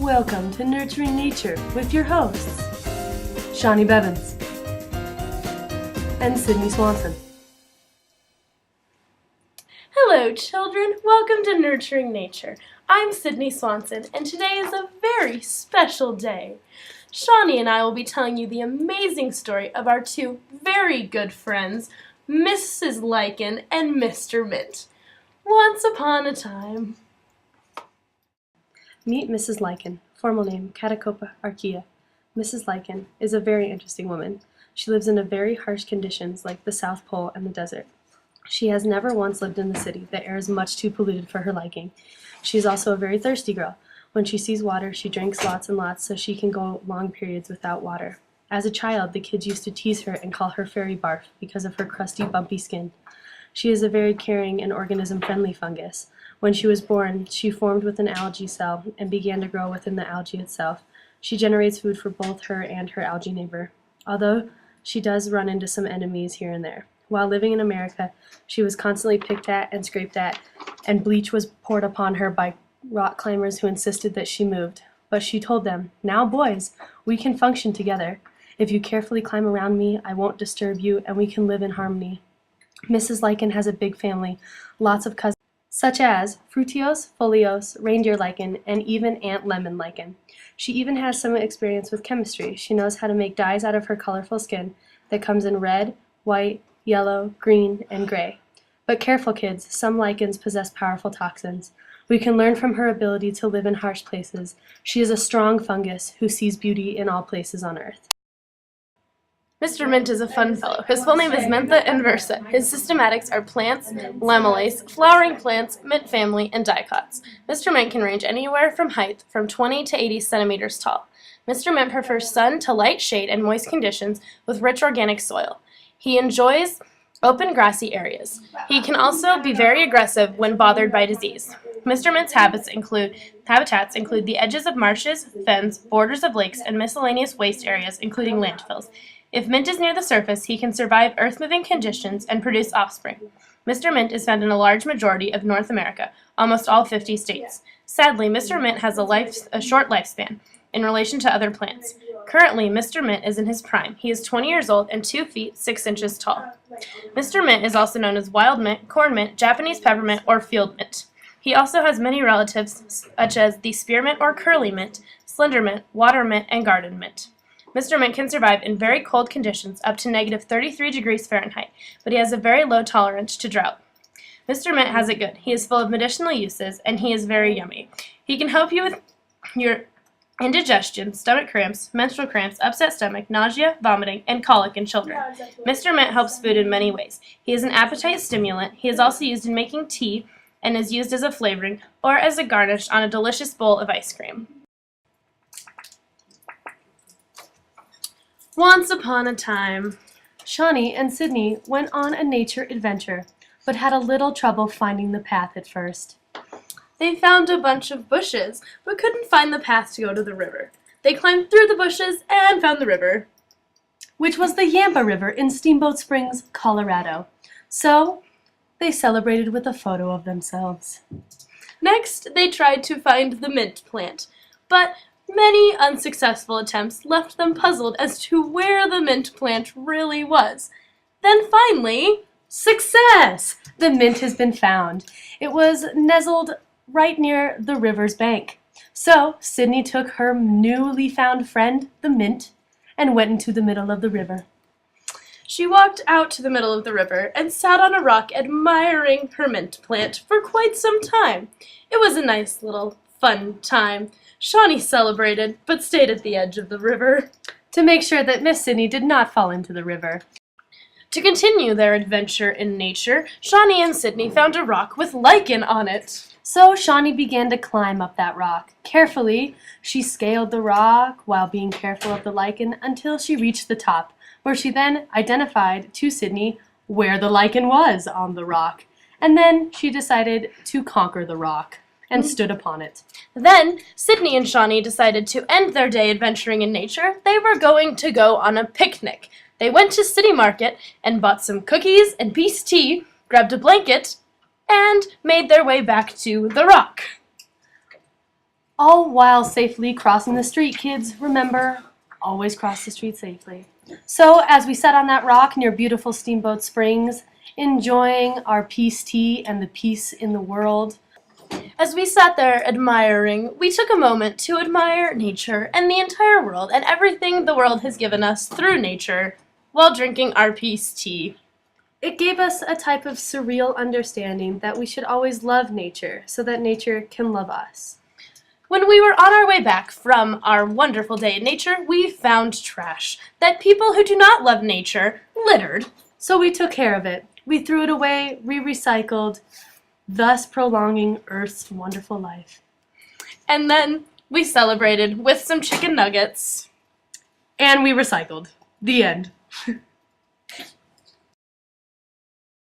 Welcome to Nurturing Nature with your hosts, Shawnee Bevins and Sydney Swanson. Hello children, welcome to Nurturing Nature. I'm Sydney Swanson and today is a very special day. Shawnee and I will be telling you the amazing story of our two very good friends, Mrs. Lichen and Mr. Mint. Once upon a time. Meet Mrs. Lichen, formal name Catacopa archaea. Mrs. Lichen is a very interesting woman. She lives in very harsh conditions like the South Pole and the desert. She has never once lived in the city. The air is much too polluted for her liking. She is also a very thirsty girl. When she sees water, she drinks lots and lots so she can go long periods without water. As a child, the kids used to tease her and call her fairy barf because of her crusty, bumpy skin. She is a very caring and organism-friendly fungus. When she was born, she formed with an algae cell and began to grow within the algae itself. She generates food for both her and her algae neighbor, although she does run into some enemies here and there. While living in America, she was constantly picked at and scraped at, and bleach was poured upon her by rock climbers who insisted that she moved. But she told them, "Now, boys, we can function together. If you carefully climb around me, I won't disturb you, and we can live in harmony." Mrs. Lichen has a big family, lots of cousins, such as Frutios, Folios, Reindeer Lichen, and even Aunt Lemon Lichen. She even has some experience with chemistry. She knows how to make dyes out of her colorful skin that comes in red, white, yellow, green, and gray. But careful, kids, some lichens possess powerful toxins. We can learn from her ability to live in harsh places. She is a strong fungus who sees beauty in all places on Earth. Mr. Mint is a fun fellow. His full name is Mentha inversa. His systematics are plants, lamellase, flowering plants, mint family, and dicots. Mr. Mint can range anywhere from height from 20 to 80 centimeters tall. Mr. Mint prefers sun to light shade and moist conditions with rich organic soil. He enjoys open grassy areas. He can also be very aggressive when bothered by disease. Mr. Mint's habitats include the edges of marshes, fens, borders of lakes, and miscellaneous waste areas, including landfills. If Mint is near the surface, he can survive earth-moving conditions and produce offspring. Mr. Mint is found in a large majority of North America, almost all 50 states. Sadly, Mr. Mint has a short lifespan in relation to other plants. Currently, Mr. Mint is in his prime. He is 20 years old and 2 feet 6 inches tall. Mr. Mint is also known as wild mint, corn mint, Japanese peppermint, or field mint. He also has many relatives, such as the spearmint or curly mint, slender mint, water mint, and garden mint. Mr. Mint can survive in very cold conditions up to negative 33 degrees Fahrenheit, but he has a very low tolerance to drought. Mr. Mint has it good. He is full of medicinal uses, and he is very yummy. He can help you with your indigestion, stomach cramps, menstrual cramps, upset stomach, nausea, vomiting, and colic in children. Mr. Mint helps food in many ways. He is an appetite stimulant. He is also used in making tea and is used as a flavoring or as a garnish on a delicious bowl of ice cream. Once upon a time, Shawnee and Sydney went on a nature adventure, but had a little trouble finding the path at first. they found a bunch of bushes, but couldn't find the path to go to the river. They climbed through the bushes and found the river, which was the Yampa River in Steamboat Springs, Colorado. So, they celebrated with a photo of themselves. Next, they tried to find the mint plant, but many unsuccessful attempts left them puzzled as to where the mint plant really was. Then finally, success! The mint has been found. It was nestled right near the river's bank. So, Sydney took her newly found friend, the mint, and went into the middle of the river. She walked out to the middle of the river and sat on a rock admiring her mint plant for quite some time. It was a nice little fun time. Shawnee celebrated, but stayed at the edge of the river to make sure that Miss Sydney did not fall into the river. To continue their adventure in nature, Shawnee and Sydney found a rock with lichen on it. So Shawnee began to climb up that rock. Carefully, she scaled the rock while being careful of the lichen until she reached the top, where she then identified to Sydney where the lichen was on the rock. And then she decided to conquer the rock and stood upon it. Then Sydney and Shawnee decided to end their day adventuring in nature. They were going to go on a picnic. They went to City Market and bought some cookies and peace tea, grabbed a blanket, and made their way back to the rock. All while safely crossing the street, kids. Remember, always cross the street safely. So, as we sat on that rock near beautiful Steamboat Springs, enjoying our peace tea and the peace in the world, As we sat there admiring, we took a moment to admire nature and the entire world and everything the world has given us through nature while drinking our peace tea. it gave us a type of surreal understanding that we should always love nature so that nature can love us. When we were on our way back from our wonderful day in nature, we found trash that people who do not love nature littered. So we took care of it. We threw it away, recycled, thus prolonging Earth's wonderful life. And then we celebrated with some chicken nuggets. And we recycled. The end.